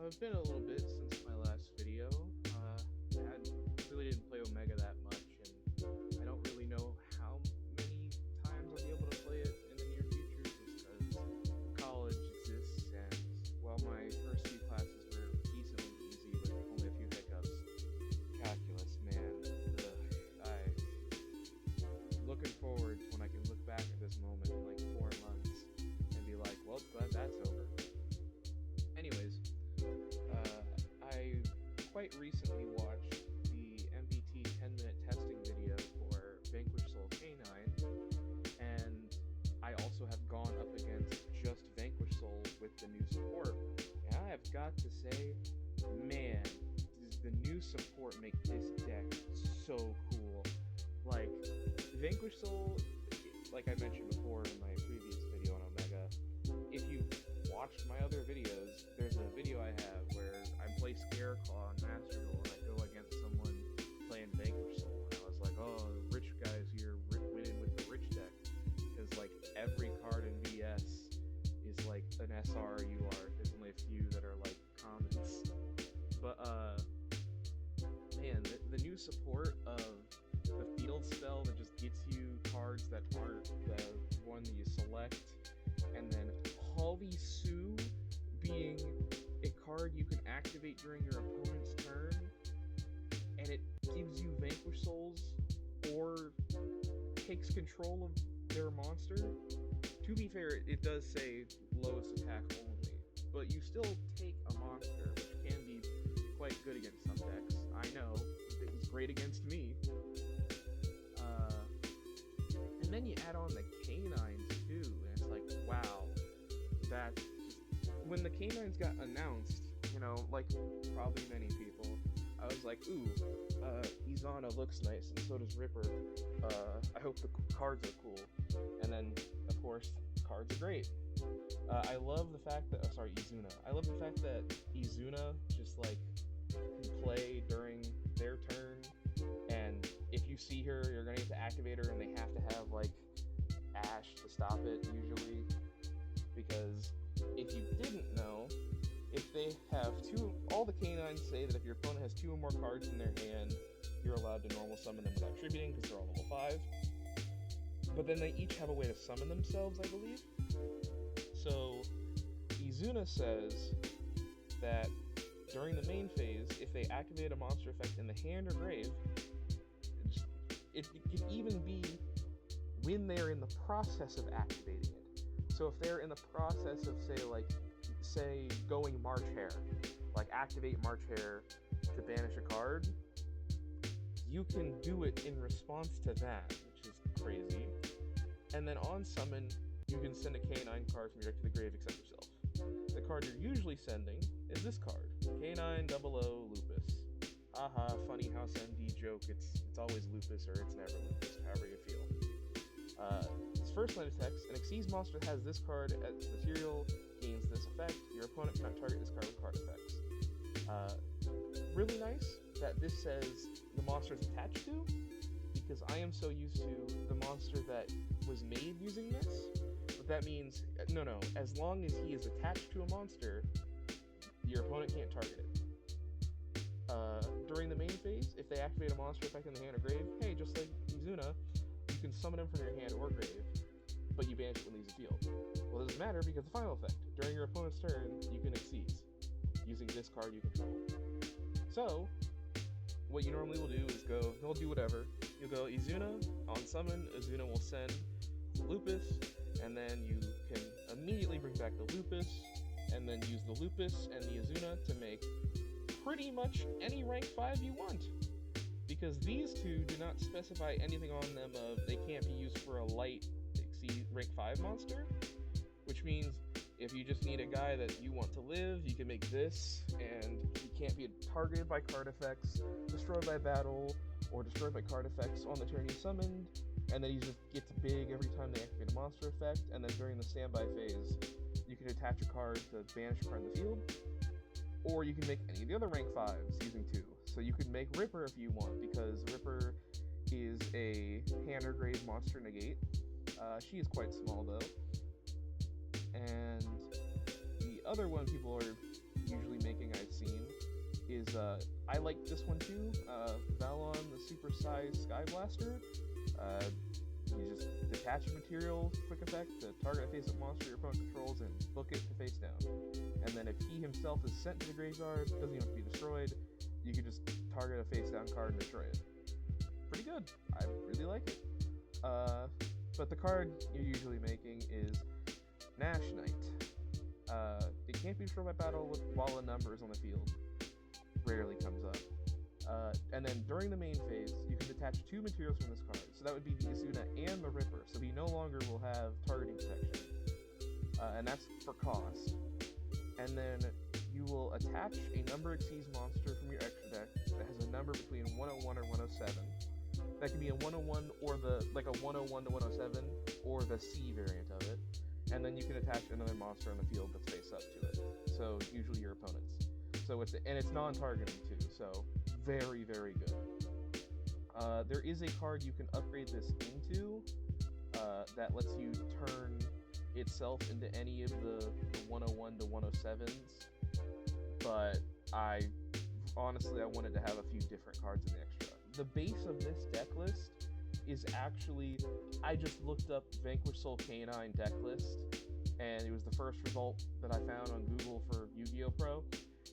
It's been a little bit since my last video. I really didn't play Omega that much, and I don't really know how many times I'll be able to play it in the near future, just because college exists, and while my first few classes were decently easy with only a few hiccups, calculus, man, I'm looking forward to when I can look back at this moment in like 4 months and be like, well, glad that's over. Anyways, I quite recently watched the MVT 10-minute testing video for Vanquish Soul K9, and I also have gone up against just Vanquish Soul with the new support, and I have got to say, man, does the new support make this deck so cool. Like, Vanquish Soul, like I mentioned before in my previous video on Omega, if you've watched my other videos, there's a video I have where I play Scareclaw on Master Duel and I go against someone playing Vanquish Soul, and I was like, oh, rich guys here winning with the rich deck, because like every card in VS is like an SR UR. There's only a few that are like commons. But man, the new support of the field spell that just gets you cards that aren't the one that you select, and then Holisu being a card you can activate during your opponent's turn, and it gives you Vanquish Souls or takes control of their monster. To be fair, it does say lowest attack only, but you still take a monster, which can be quite good against some decks. I know, it was great against me. And then you add on the K9s too, and it's like, wow, that when the K9s got announced, you know, like probably many people, I was like, ooh, Izana looks nice, and so does Ripper. I hope the cards are cool. And then, of course, cards are great. I love the fact that, Izuna. I love the fact that Izuna just like can play during their turn, and if you see her, you're gonna get to activate her, and they have to have like Ash to stop it usually, because if you didn't know, if they have all the K9s say that if your opponent has 2 or more cards in their hand, you're allowed to normal summon them without tributing because they're all level 5. But then they each have a way to summon themselves, I believe. So Izuna says that during the main phase, if they activate a monster effect in the hand or grave, it can even be when they're in the process of activating it. So if they're in the process of, say going March Hare, like activate March Hare to banish a card, you can do it in response to that, which is crazy. And then on summon, you can send a K9 card from your deck to the grave except yourself. The card you're usually sending is this card, K900 Lupus. Haha, funny House MD joke, it's always Lupus or it's never Lupus, however you feel. Its first line of text, an Xyz monster that has this card as material gains this effect. Your opponent cannot target this card with card effects. Really nice that this says the monster is attached to, because I am so used to the monster that was made using this. But that means, no, as long as he is attached to a monster, your opponent can't target it. During the main phase, if they activate a monster effect in the hand or grave, hey, just like Izuna, you can summon him from your hand or grave, but you banish it when he leaves the field. Well, it doesn't matter because the final effect. During your opponent's turn, you can Xyz, using this card you control. So, what you normally will do is he'll do whatever. You'll go Izuna, on summon, Izuna will send Lupus, and then you can immediately bring back the Lupus, and then use the Lupus and the Izuna to make pretty much any rank 5 you want. Because these two do not specify anything on them of they can't be used for a light rank 5 monster, which means if you just need a guy that you want to live, you can make this, and he can't be targeted by card effects, destroyed by battle, or destroyed by card effects on the turn he's summoned, and then he just gets big every time they activate a monster effect, and then during the standby phase, you can attach a card to banish a card in the field, or you can make any of the other rank 5s using 2. So you could make Ripper if you want, because Ripper is a hand or grave monster negate. She is quite small though. And the other one people are usually making, I is, I like this one too, Valon the Super Size Sky Blaster. You just detach a material, quick effect, to target a face-up monster your opponent controls and book it to face down. And then if he himself is sent to the graveyard, doesn't even have to be destroyed, you can just target a face-down card and destroy it. Pretty good. I really like it. But the card you're usually making is Nash Knight. It can't be destroyed by battle while a number is on the field. Rarely comes up. And then during the main phase, you can detach 2 materials from this card. So that would be the Asuna and the Ripper. So he no longer will have targeting protection. And that's for cost. And then you will attach a number exceeds monster from your extra deck that has a number between 101 or 107. That can be a 101 or like a 101 to 107 or the C variant of it. And then you can attach another monster on the field that's face up to it. So usually your opponent's. So it's non-targeting too. So very, very good. There is a card you can upgrade this into that lets you turn itself into any of the 101 to 107s. But honestly, I wanted to have a few different cards in the extra. The base of this deck list is actually, I just looked up Vanquish Soul Canine deck list, and it was the first result that I found on Google for Yu-Gi-Oh! Pro,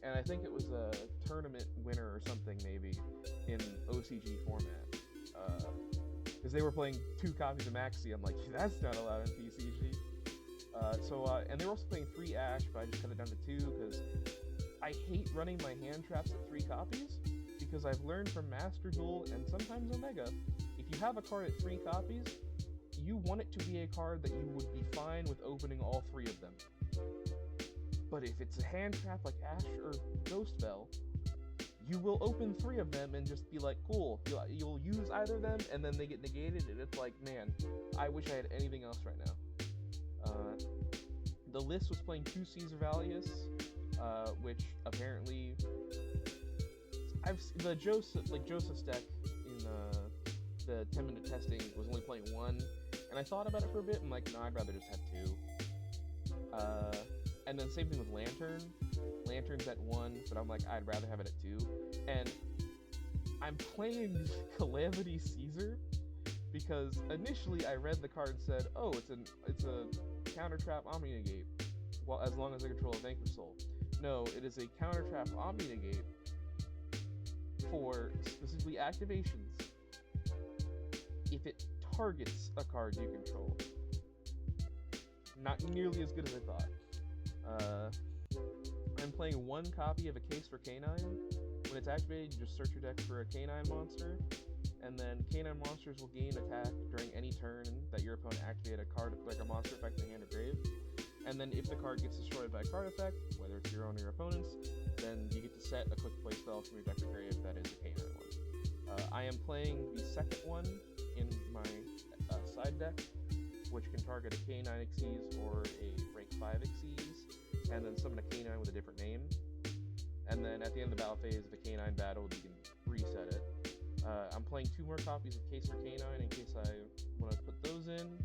and I think it was a tournament winner or something maybe in OCG format, because they were playing 2 copies of Maxi. I'm like, that's not allowed in TCG. And they were also playing 3 Ash, but I just cut it down to 2 because I hate running my hand traps at 3 copies, because I've learned from Master Duel and sometimes Omega, if you have a card at 3 copies, you want it to be a card that you would be fine with opening all 3 of them. But if it's a hand trap like Ash or Ghost Bell, you will open 3 of them and just be like, cool, you'll use either of them, and then they get negated, and it's like, man, I wish I had anything else right now. The list was playing 2 Caesar Valius, which apparently Joseph's deck in the 10-minute testing was only playing 1, and I thought about it for a bit. I'm like, no, I'd rather just have 2. And then same thing with Lantern. Lantern's at 1, but I'm like, I'd rather have it at 2. And I'm playing Calamity Caesar because initially I read the card and said, oh, it's a counter trap Omni Negate. Well, as long as I control a Vanquish Soul. No, it is a counter trap Omni Negate for specifically activations if it targets a card you control. Not nearly as good as I thought. I'm playing 1 copy of a Case for Canine. When it's activated, you just search your deck for a Canine monster, and then Canine monsters will gain attack during any turn that your opponent activated a card, like a monster effect in hand or grave. And then if the card gets destroyed by a card effect, whether it's your own or your opponent's, then you get to set a quick play spell from your deck or grave that is a Canine one. I am playing the second one in my side deck, which can target a K9 Xyz or a rank 5 Xyz, and then summon a K9 with a different name. And then at the end of the battle phase, if a K9 battled, you can reset it. I'm playing 2 more copies of Case for K9 in case I want to put those in.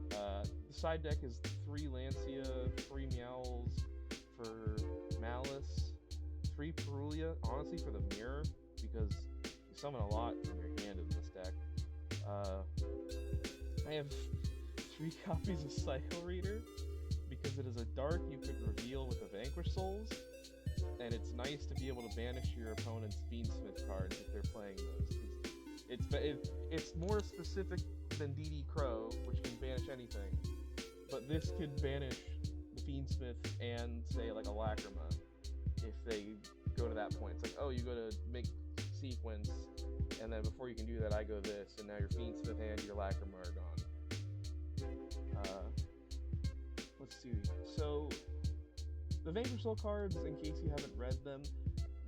The side deck is 3 Lancia, 3 Meowls for Malice, 3 Perulia, honestly for the mirror, because you summon a lot from your hand in this deck. I have 3 copies of Psycho Reader, because it is a dark you could reveal with the Vanquish Souls, and it's nice to be able to banish your opponent's Fiendsmith cards if they're playing those. It's more specific than DD Crow, which can banish anything, but this could banish the Fiendsmith and, say, like a Lacrima, if they go to that point. It's like, oh, you go to make sequence, and then before you can do that, I go this, and now your Fiendsmith and your Lacrima are gone. Let's see. So, the Vanquish Soul cards, in case you haven't read them,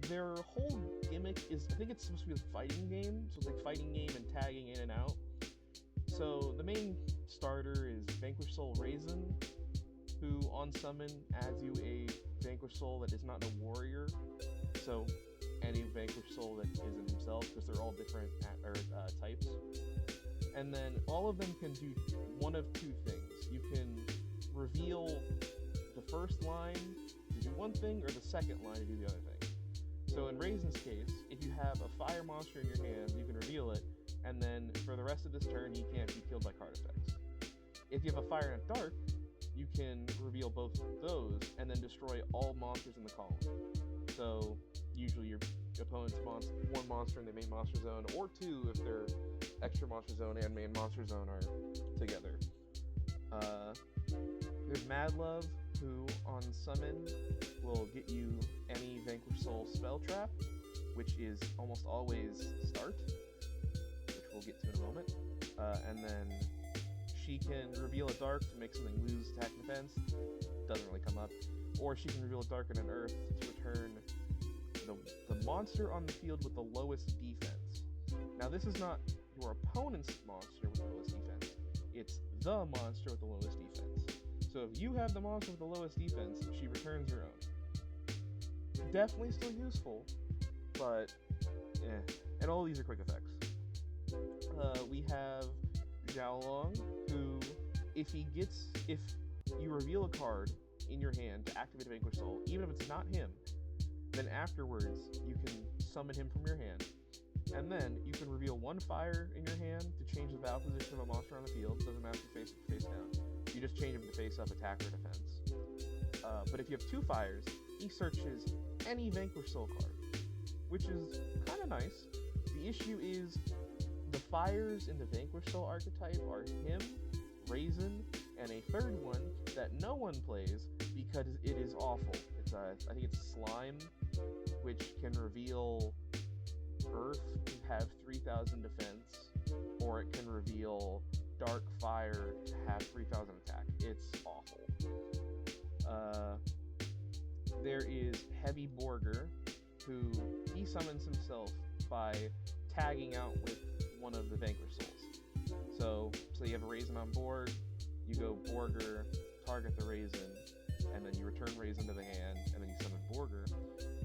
their whole gimmick is, I think it's supposed to be a fighting game, so it's like fighting game and tagging in and out. So, the main starter is Vanquish Soul Raisin, who on summon adds you a Vanquish Soul that is not a warrior, so any Vanquish Soul that isn't himself, because they're all different types. And then all of them can do one of 2 things. You can reveal the first line to do one thing, or the second line to do the other thing. So in Raisin's case, if you have a fire monster in your hand, you can reveal it, and then for the rest of this turn, he can't be killed by card effects. If you have a fire and a dark, you can reveal both those and then destroy all monsters in the column. So usually your opponent's one monster in the main monster zone, or two if their extra monster zone and main monster zone are together. There's Mad Love, who on summon will get you any Vanquish Soul spell trap, which is almost always start, which we'll get to in a moment. And then she can reveal a dark to make something lose attack and defense. Doesn't really come up. Or she can reveal a dark and an earth to return the monster on the field with the lowest defense. Now this is not your opponent's monster with the lowest defense. It's the monster with the lowest defense. So if you have the monster with the lowest defense, she returns her own. Definitely still useful, but and all these are quick effects. We have Xiaolong, who if you reveal a card in your hand to activate a Vanquish Soul, even if it's not him, then afterwards you can summon him from your hand, and then you can reveal one fire in your hand to change the battle position of a monster on the field. Doesn't matter if it's face down. You just change him to face up, attack, or defense. But if you have two fires, he searches any Vanquish Soul card, which is kind of nice. The issue is the fires in the Vanquish Soul archetype are him, Raisin, and a third one that no one plays because it is awful. I think it's Slime, which can reveal Earth to have 3,000 defense, or it can reveal Dark Fire to have 3,000 attack. It's awful. There is Heavy Borger, who he summons himself by tagging out with one of the Vanquish Souls. So you have a Raisin on board, you go Borger, target the Raisin, and then you return Raisin to the hand, and then you summon Borger.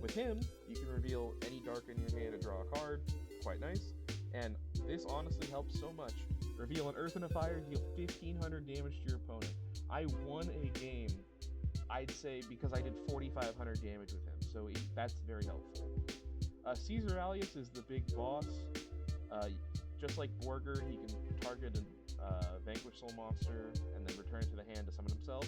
With him, you can reveal any dark in your hand to draw a card. Quite nice. And this honestly helps so much. Reveal an Earth and a Fire, deal 1,500 damage to your opponent. I won a game, I'd say, because I did 4,500 damage with him, so that's very helpful. Caesar Alias is the big boss. Just like Borger, he can target a Vanquish Soul monster and then return it to the hand to summon himself.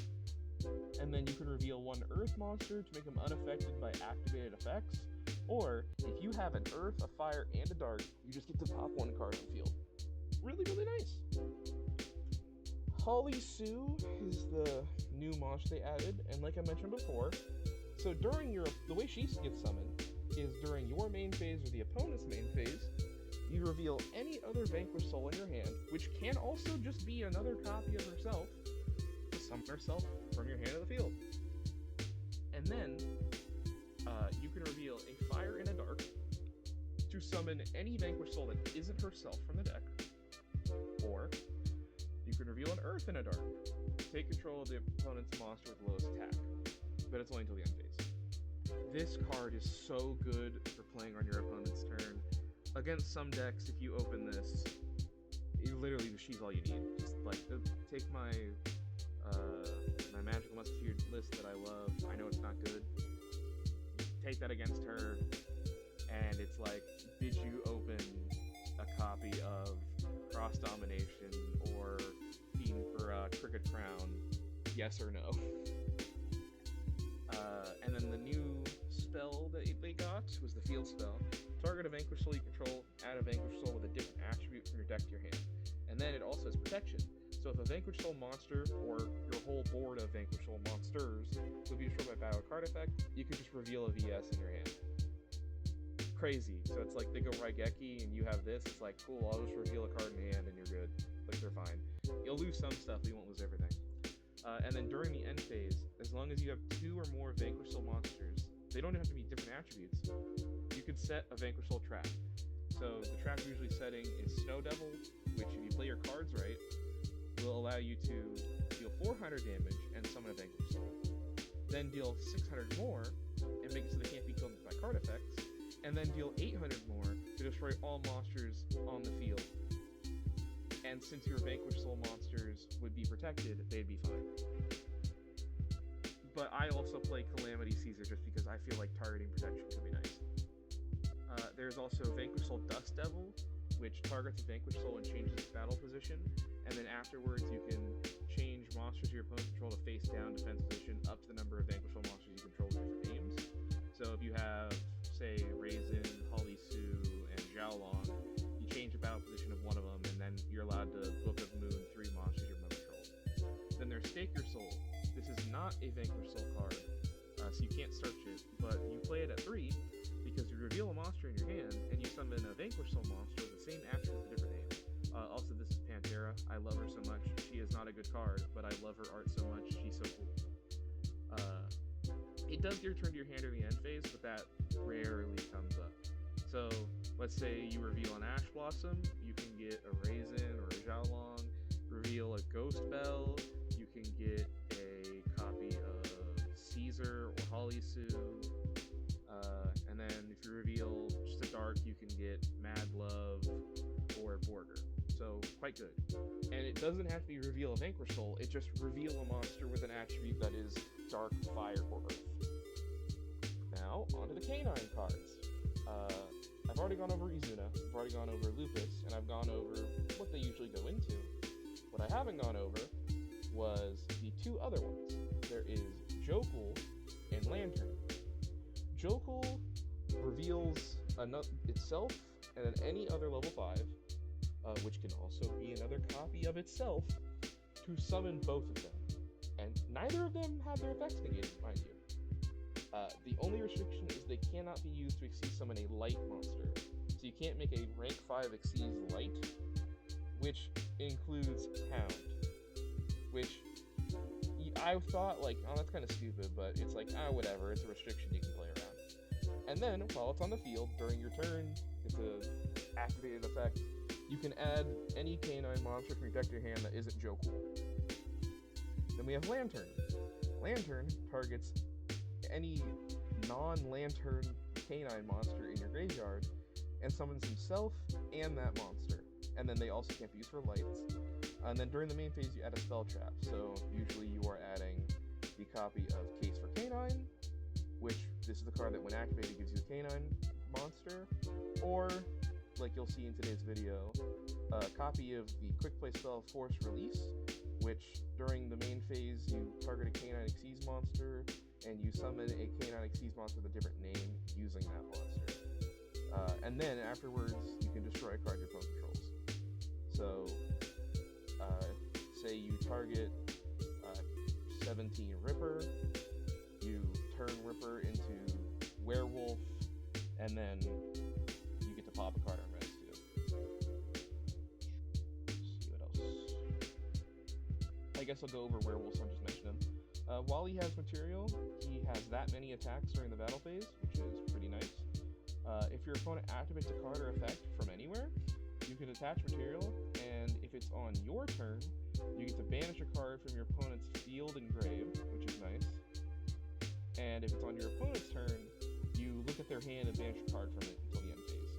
And then you can reveal one Earth monster to make him unaffected by activated effects. Or, if you have an Earth, a Fire, and a Dark, you just get to pop one card on the field. Really, really nice. Holly Sue is the new monster they added, and like I mentioned before, so during the way she gets summoned is during your main phase or the opponent's main phase, you reveal any other Vanquish Soul in your hand, which can also just be another copy of herself, to summon herself from your hand to the field. And then, you can reveal a Fire and a Dark to summon any Vanquish Soul that isn't herself from the deck. Or, you can reveal an Earth and a Dark. Take control of the opponent's monster with the lowest attack. But it's only until the end phase. This card is so good for playing on your opponent's turn. Against some decks, if you open this, literally she's all you need. Just like, take my Magical Musketeer list that I love. I know it's not good. Take that against her, and it's like, did you open a copy of Cross Domination or Fiend for Crooked Crown? Yes or no? And then the new spell that they got was the Field spell. Target a Vanquish Soul you control, add a Vanquish Soul with a different attribute from your deck to your hand. And then it also has protection. So if a Vanquish Soul monster, or your whole board of Vanquish Soul monsters, would be destroyed by battle card effect, you can just reveal a VS in your hand. Crazy. So it's like they go Raigeki and you have this, it's like, cool, I'll just reveal a card in hand and you're good. Like, they're fine. You'll lose some stuff, but you won't lose everything. And then during the end phase, as long as you have 2 or more Vanquish Soul monsters, they don't have to be different attributes. You could set a Vanquish Soul trap. So the trap usually setting is Snow Devil, which if you play your cards right, will allow you to deal 400 damage and summon a Vanquish Soul. Then deal 600 more and make it so they can't be killed by card effects. And then deal 800 more to destroy all monsters on the field. And since your Vanquish Soul monsters would be protected, they'd be fine. But I also play Calamity Caesar just because I feel like targeting protection could be nice. There's also Vanquish Soul Dust Devil, which targets a Vanquish Soul and changes its battle position. And then afterwards, you can change monsters your opponent control to face down defense position up to the number of Vanquish Soul monsters you control with different names. So if you have, say, Raisin, Holly Sue, and Xiaolong, you change the battle position of one of them, and then you're allowed to Book of Moon 3 monsters your opponent controls. Then there's Stake Your Soul. This is not a Vanquish Soul card, so you can't search it, but you play it at 3 because you reveal a monster in your hand, and you summon a Vanquish Soul monster with the same attribute with a different name. Also, this is Pantera. I love her so much. She is not a good card, but I love her art so much. She's so cool. It does get returned to your hand during the end phase, but that rarely comes up. So, let's say you reveal an Ash Blossom, you can get a Raisin or a Xiaolong. Reveal a Ghost Bell, you can get a copy of Caesar or Holly Sue. And then if you reveal just a Dark, you can get Mad Love or Border. So, quite good. And it doesn't have to be reveal a Vanquish Soul, it just reveal a monster with an attribute that is Dark, Fire, or Earth. Now, onto the Canine cards. I've already gone over Izuna, I've already gone over Lupus, and I've gone over what they usually go into. What I haven't gone over was the 2 other ones. There is Jokul and Lantern. Jokul reveals itself and then any other level 5, which can also be another copy of itself, to summon both of them. And neither of them have their effects negated, mind you. The only restriction is they cannot be used to Xyz summon a light monster. So you can't make a rank 5 Xyz light, which includes Hound. Which, I thought, like, oh, that's kind of stupid, but it's like, whatever, it's a restriction you can play around. And then, while it's on the field, during your turn, it's an activated effect, you can add any canine monster from your deck to your hand that isn't Jokul. Then we have Lantern. Lantern targets any non-Lantern canine monster in your graveyard and summons himself and that monster. And then they also can't be used for lights. And then during the main phase, you add a spell trap. So usually you are adding the copy of Case for Canine, which this is the card that when activated gives you a canine monster, or, like you'll see in today's video, a copy of the quick play spell Force Release, which during the main phase you target a canine Xyz monster, and you summon a canine Xyz monster with a different name using that monster. And then afterwards, you can destroy a card your opponent controls. So, say you target 17 Ripper, you turn Ripper into Werewolf, and then you get to pop a card on res too. Let's see what else. I guess I'll go over Werewolf, so I'll just mention him. While he has material, he has that many attacks during the battle phase, which is pretty nice. If your opponent activates a card or effect from anywhere, you can attach material, and if it's on your turn, you get to banish a card from your opponent's field and grave, which is nice. And if it's on your opponent's turn, you look at their hand and banish a card from it until the end phase.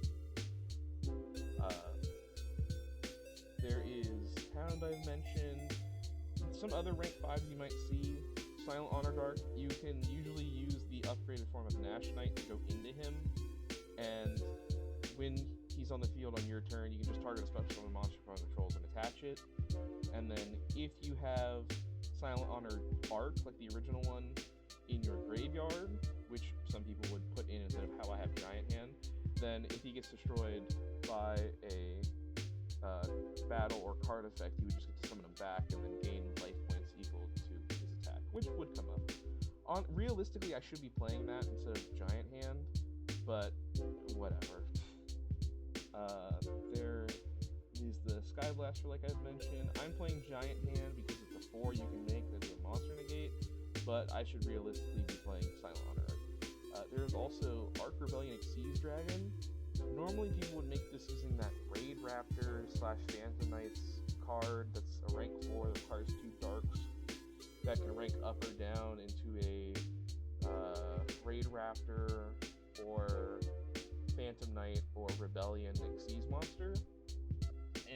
There is Hound I've mentioned. Some other rank 5s you might see. Silent Honor Guard, you can usually use the upgraded form of Nash Knight to go into him, and when he's on the field on your turn, you can just target a special summon monster from controls and attach it. And then if you have Silent Honor Arc, like the original one, in your graveyard, which some people would put in instead of how I have Giant Hand, then if he gets destroyed by a battle or card effect, you would just get to summon him back and then gain life points equal to his attack, which would come up. Realistically, I should be playing that instead of Giant Hand, but whatever. There is the Sky Blaster, like I've mentioned. I'm playing Giant Hand because it's a 4 you can make that is a monster negate, but I should realistically be playing Silent Honor Arc. There's also Arc Rebellion Xyz Dragon. Normally people would make this using that Raid Raptor / Phantom Knights card that's a rank 4 that requires 2 darks that can rank up or down into a Raid Raptor or Phantom Knight or Rebellion Xyz monster.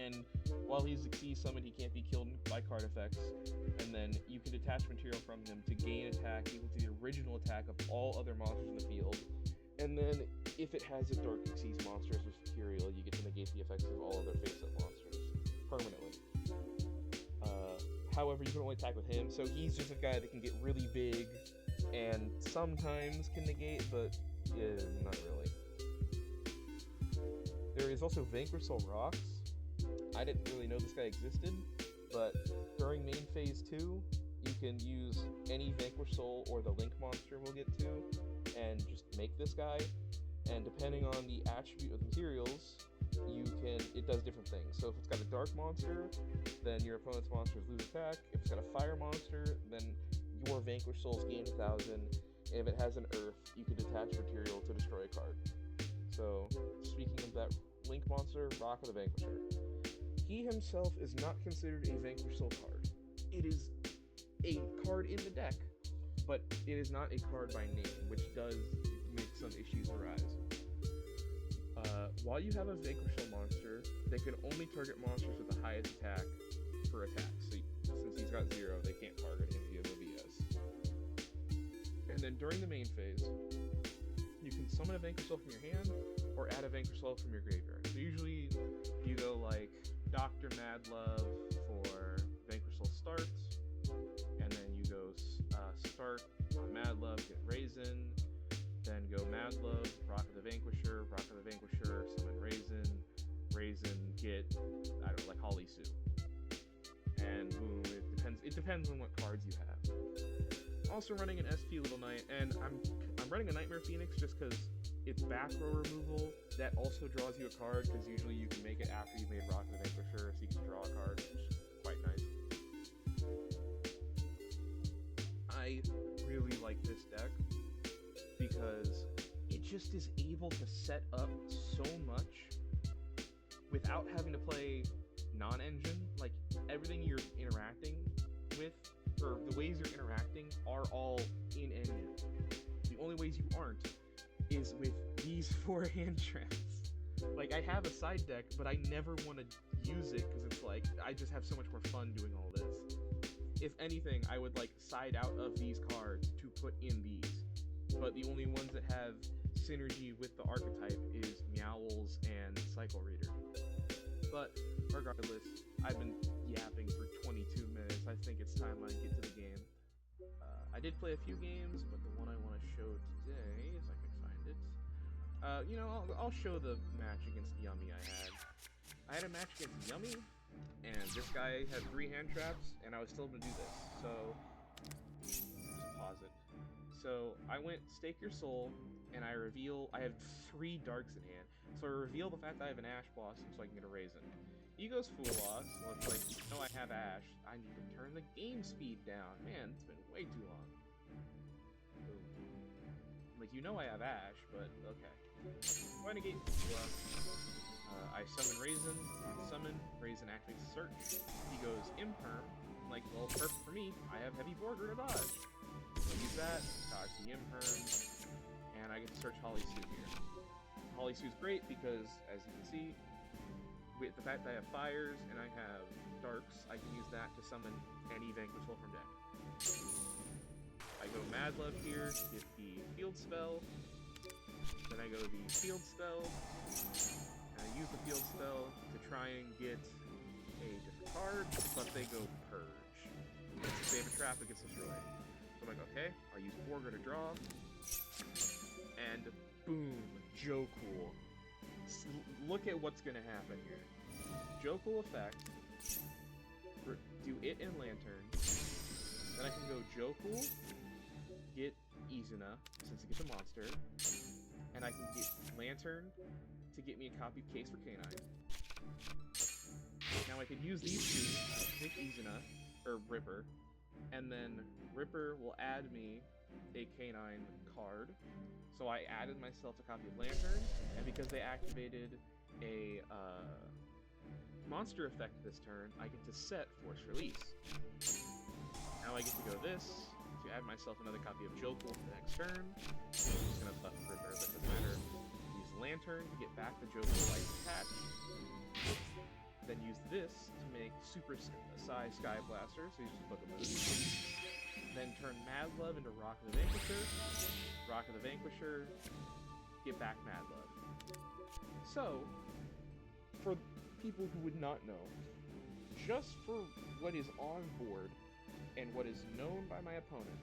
And while he's Xyz summoned, he can't be killed by card effects, and then you can detach material from him to gain attack equal to the original attack of all other monsters in the field, And then, if it has a Dark Xyz monster as its material, you get to negate the effects of all other face-up monsters permanently. However, you can only attack with him, so he's just a guy that can get really big and sometimes can negate, but yeah, not really. There is also Vanquish Soul Rocks. I didn't really know this guy existed, but during main phase 2, you can use any Vanquish Soul or the Link monster we'll get to, and just make this guy, and depending on the attribute of the materials, it does different things. So if it's got a dark monster, then your opponent's monsters lose attack. If it's got a fire monster, then your Vanquish Souls gain 1,000. If it has an earth, you can detach material to destroy a card. So, speaking of that Link monster, Rock of the Vanquisher. He himself is not considered a Vanquish Soul card. It is a card in the deck, but it is not a card by name, which does make some issues arise. While you have a Vanquish Soul monster, they can only target monsters with the highest attack for attacks. So, since he's got 0, they can't target him via the VS. And then during the main phase, you can summon a Vanquish Soul from your hand, or add a Vanquish Soul from your graveyard. So usually, you go like Dr. Madlove for Vanquish Soul start, and then you go start on Madlove, get Raisin, then go Madlove, Rock of the Vanquisher, summon Raisin, get, I don't know, like Holly Sue. And boom, it depends on what cards you have. Also running an SP Little Knight, and I'm running a Nightmare Phoenix just because it's back row removal. That also draws you a card, because usually you can make it after you've made Rock of the Vanquisher, so you can draw a card, which is quite nice. I really like this deck because it just is able to set up so much without having to play non-engine. Like, everything you're interacting with, or the ways you're interacting, are all in engine. The only ways you aren't is with these 4 hand traps. Like, I have a side deck, but I never want to use it because it's like, I just have so much more fun doing all this. If anything, I would like side out of these cards to put in these. But the only ones that have synergy with the archetype is Meowls and Cycle Reader. But regardless, I've been yapping for 22 minutes. I think it's time I get to the game. I did play a few games, but the one I want to show today, if I can find it, I'll show the match against Yummy I had. I had a match against Yummy, and this guy had 3 hand traps, and I was still able to do this. So, just pause it. So, I went Stake Your Soul, and I have 3 darks in hand. So I reveal the fact that I have an Ash Blossom so I can get a Raisin. He goes Fool Loss, well, it's like, I have Ash. I need to turn the game speed down. Man, it's been way too long. Boom. Like, I have Ash, but okay. Going to negate Fool Loss. I summon Raisin, activates Search. He goes Imperm. I'm like, well, perfect for me. I have Heavy Borger to dodge. So use that, dodge the Imperm, and I get to search Holly Sue here. Holly Sue's great because, as you can see, with the fact that I have fires and I have darks, I can use that to summon any Vanquish Soul from deck. I go Madlove here to get the field spell, then I go the field spell, and I use the field spell to try and get a different card, but they go Purge. If they have a trap, it gets destroyed. So I'm like, okay, I'll use Borger to draw, and boom, Joe Cool. Look at what's gonna happen here. Joe Cool effect, do it and Lantern, then I can go Joe Cool, get Izuna, since it gets a monster, and I can get Lantern to get me a copy of Case for Canine. Now I can use these two, pick Izuna, or Ripper, and then Ripper will add me a Canine card. So I added myself a copy of Lantern, and because they activated a monster effect this turn, I get to set Force Release. Now I get to go this, to add myself another copy of Joe Cool for the next turn. I'm just gonna buff Ripper, but it doesn't matter. Use Lantern to get back the Joe Cool Light attached. Then use this to make Super Size Sky Blaster, so you just book a move. Then turn Madlove into Rock of the Vanquisher. Rock of the Vanquisher get back Mad Love. So, for people who would not know, just for what is on board and what is known by my opponent,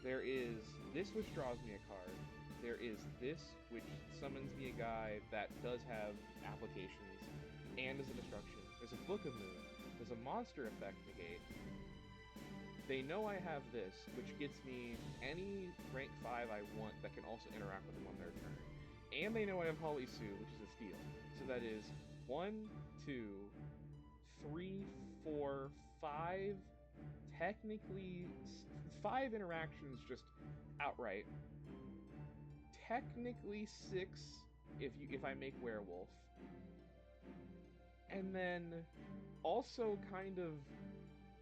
there is this which draws me a card, there is this which summons me a guy that does have applications and is a destruction, there's a Book of Moon, there's a monster effect negate. They know I have this, which gets me any rank 5 I want that can also interact with them on their turn. And they know I have Holly Sue, which is a steal. So that is 1, 2, 3, 4, 5, technically 5 interactions just outright. Technically 6 if I make Werewolf. And then also kind of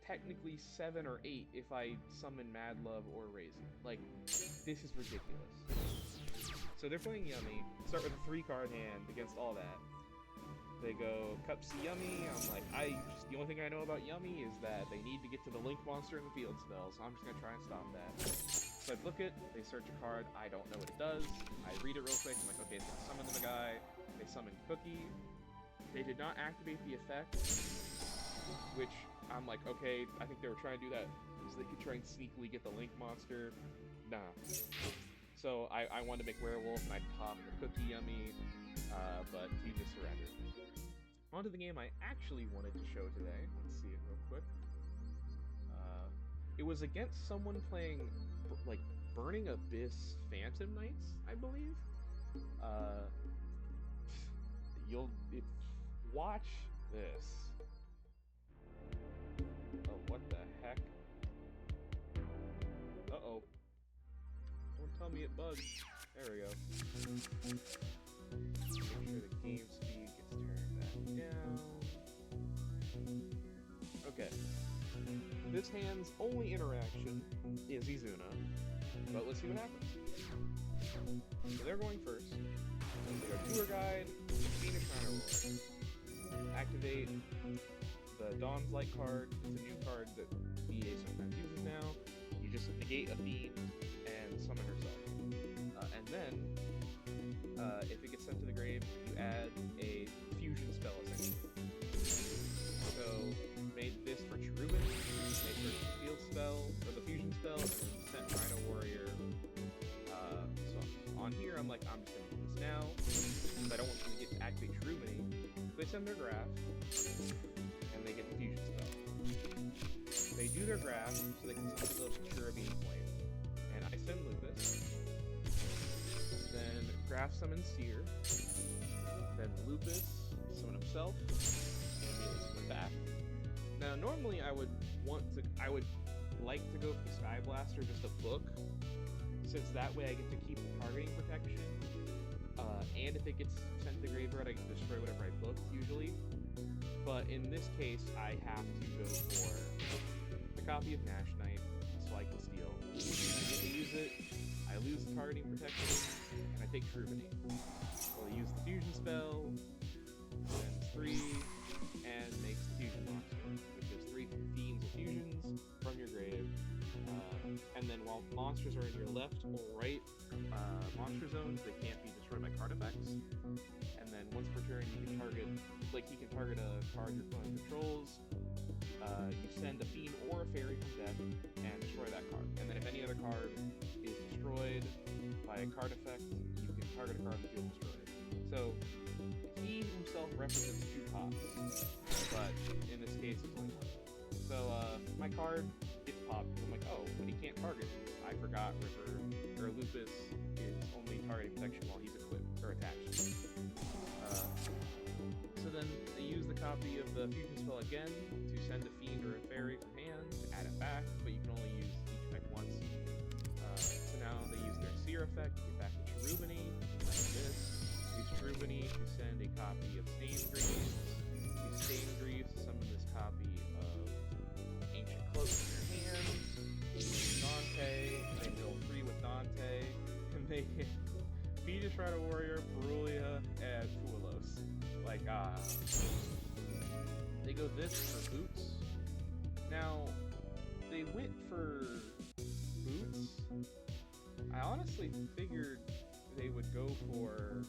technically 7 or 8 if I summon Mad Love or Raisin. Like, this is ridiculous. So they're playing Yummy. Start with a 3-card hand against all that. They go Cupsy Yummy. I'm like, the only thing I know about Yummy is that they need to get to the Link monster in the field spell, so I'm just gonna try and stop that. So I book it, they search a card, I don't know what it does. I read it real quick, I'm like, okay, it's gonna summon them a guy. They summon Cookie. They did not activate the effect, which I'm like, okay, I think they were trying to do that so they could try and sneakily get the Link monster. Nah. So I wanted to make Werewolf, and I popped the Cookie Yummy, but he just surrendered. On to the game I actually wanted to show today. Let's see it real quick. It was against someone playing, like, Burning Abyss Phantom Knights, I believe. Watch this. Oh, what the heck? Uh-oh. Don't tell me it bugged. There we go. Make sure the game speed gets turned back down. Okay. This hand's only interaction is Izuna, but let's see what happens. So they're going first. They go Tour Guide, Phoenix Runner Roar. Activate the Dawn's Light card. It's a new card that EA sometimes uses now. You just negate a Fiend and summon herself. And then, if it gets sent to the grave, you add a fusion spell, essentially. So, made this for Cherubin, made her field spell, or the fusion spell, and then sent Rhino Warrior. So on here, I'm like, I'm just gonna do this now, because I don't want them to get to activate Cherubin. So they send their graph, and they get the fusion spell. They do their graph, so they can send the Cherubin Flame. And I send Lupus. Then graph summon Seer. Then Lupus summon himself. And immediately summon back. Now normally I would like to go for the Sky Blaster, just a book, since that way I get to keep the targeting protection. And if it gets sent to the graveyard, I can destroy whatever I book usually. But in this case, I have to go for a copy of Nash Knight, so I can steal. I get to use it, I lose the targeting protection, and I take Cherubini. So I use the fusion spell, sends 3, and makes the fusion monster, which is 3 fiends of fusions from your grave. And then while monsters are in your left or right monster zones, they can't be destroyed by card effects. And then once per turn, you can target, he can target a card your opponent controls. You send a fiend or a fairy from death and destroy that card. And then if any other card is destroyed by a card effect, you can target a card and feel destroyed. So he himself represents 2 pops, but in this case it's only 1. So my card gets popped because I'm like, oh, but he can't target. I forgot Lupus is only targeting protection while he's equipped or attached. So then they use the copy of the fusion spell again to send a fiend or a fairy from hand to add it back, but you can only use each effect once. So now they use their Seer effect to get back to Cherubini, like this. Use Cherubini to send a copy of Stained Greaves. Use Stained Greaves to summon this copy of Ancient Cloak in their hand. Use Dante, they mill 3 with Dante, and they hit Phoenix Rider Warrior, Perulia, and Puelos. Like, they go this for Boots. Now, they went for Boots. I honestly figured they would go for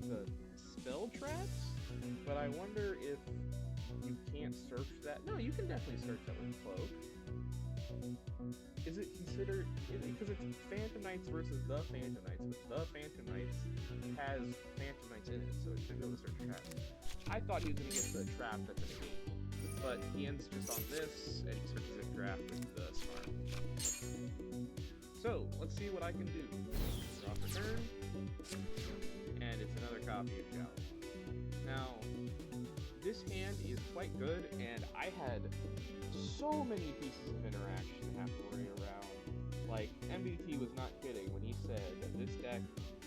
the spell traps, but I wonder if you can't search that. No, you can definitely search that with Cloak. Is it considered, because it's Phantom Knights versus the Phantom Knights, but the Phantom Knights has Phantom Knights in it, so it should be able to search traps. I thought he was going to get the trap that's in the game, but he ends just on this, and he searches a trap with the Smart. So, let's see what I can do. Drop a turn, and it's another copy of Xiao. Now, this hand is quite good, and I had so many pieces of interaction to have to worry around. Like, MBT was not kidding when he said that this deck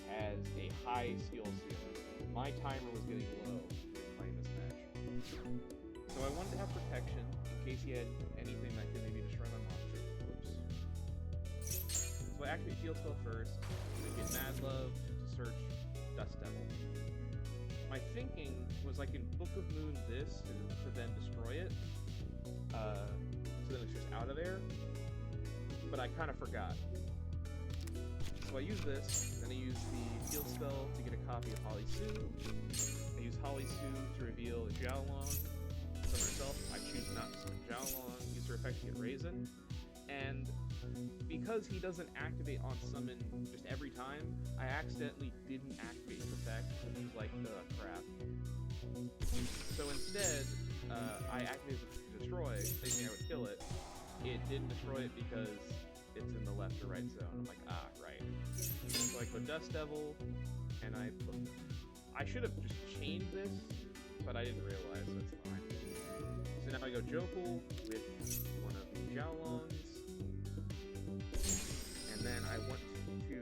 has a high skill ceiling. My timer was getting low with playing this match. So I wanted to have protection in case he had anything that could maybe destroy my monster. Whoops. So I activate Field Spell first, and get Mad Love to search Dust Devil. My thinking was I can Book of Moon this to then destroy it, so then it's just out of there, but I kind of forgot. So I use this, then I use the Field Spell to get a copy of Holly Sue. I use Holly Sue to reveal Xiaolong from herself. I choose not to summon Xiaolong, use her effect to get Raisin, and because he doesn't activate on summon just every time, I accidentally didn't activate his effect, which was like, crap. So instead, I activated the destroy, thinking I would kill it. It didn't destroy it because it's in the left or right zone. I'm like, right. So I go Dust Devil, and I should have just chained this, but I didn't realize, so it's fine. So now I go Jokul with one of the Xiaolongs, and then I want to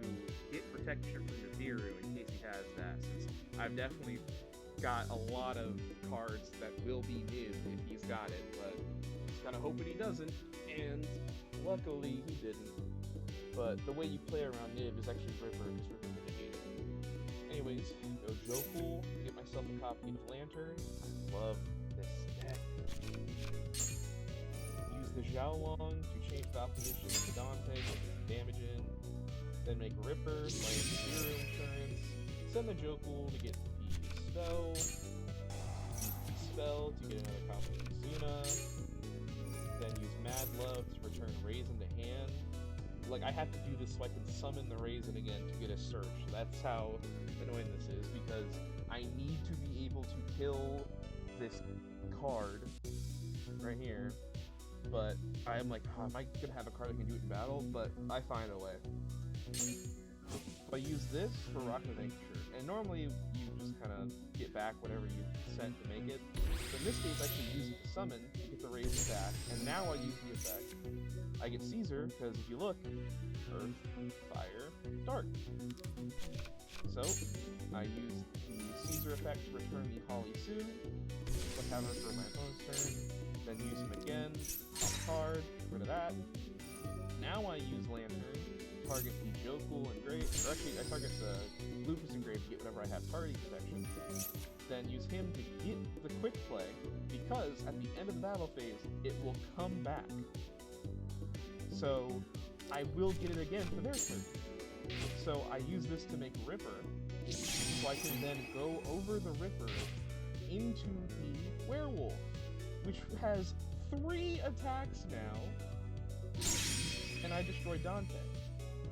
get protection from Nibiru in case he has that, since I've definitely got a lot of cards that will be Nib if he's got it, but just kind of hoping he doesn't, and luckily he didn't. But the way you play around Nib is actually Ripper, just Ripper mitigated. Anyways, go Jokul, get myself a copy of Lantern. I love this deck. Use the Xiaolong to change the opposition to Dante, get some damage in. Then make Ripper, land Zero Insurance. Send the Jokul to get the spell. Use the spell to get another copy of Zuna. Then use Mad Love to return Raisin to hand. Like, I have to do this so I can summon the Raisin again to get a search. That's how annoying this is, because I need to be able to kill this card right here. But I'm like, am I gonna have a card that can do it in battle? But I find a way. So I use this for Rock the Vanquisher, and normally you just kind of get back whatever you sent to make it. But in this case, I can use it to summon to get the Raisin back, and now I use the effect. I get Caesar, because if you look, Earth, Fire, Dark. So, I use the Caesar effect to return the Holly Sue, but have her for my opponent's turn, then use him again, top card, get rid of that. Now I use Lantern, target the Jokul and Grave, or actually I target the Lupus and Grave to get whatever I have targeting protection, then use him to get the quick play, because at the end of the battle phase, it will come back. So, I will get it again for their turn. So I use this to make Ripper, so I can then go over the Ripper into the Werewolf, which has 3 attacks now, and I destroy Dante.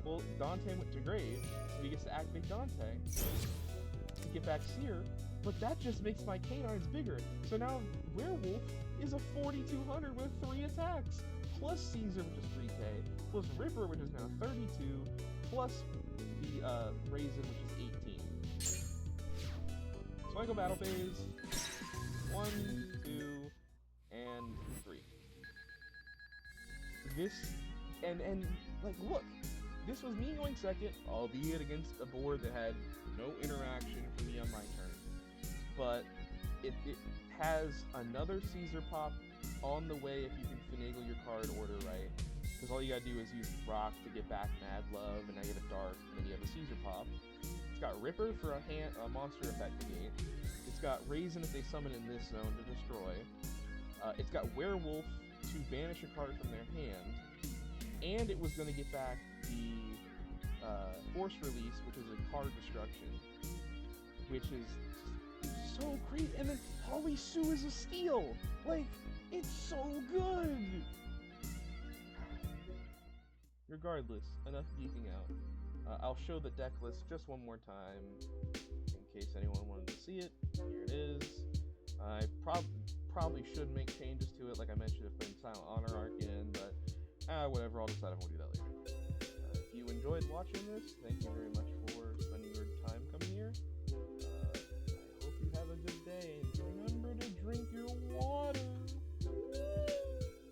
Well, Dante went to Grave, so he gets to activate Dante to get back Seer, but that just makes my canines bigger. So now Werewolf is a 4200 with 3 attacks, plus Caesar, which is 3k, plus Ripper, which is now 32, plus the Raisin, which is 18. So I go battle phase, 1, 2, and 3. This, and like, look, this was me going second, albeit against a board that had no interaction for me on my turn. But it has another Caesar pop on the way if you can finagle your card order right. Because all you gotta do is use Rock to get back Mad Love, and Negative Dark, and then you have a Caesar pop. It's got Ripper for a monster effect negate. It's got Raisin if they summon in this zone to destroy. It's got Werewolf to banish a card from their hand. And it was gonna get back the Force Release, which is a card destruction, which is so crazy. And then Holly Sue is a steal. Like, it's so good. Regardless, enough geeking out. I'll show the deck list just one more time in case anyone wanted to see it. Here it is. I probably should make changes to it, like I mentioned, if putting Silent Honor Arc in, but whatever. I'll decide if I want to do that later. If you enjoyed watching this, thank you very much.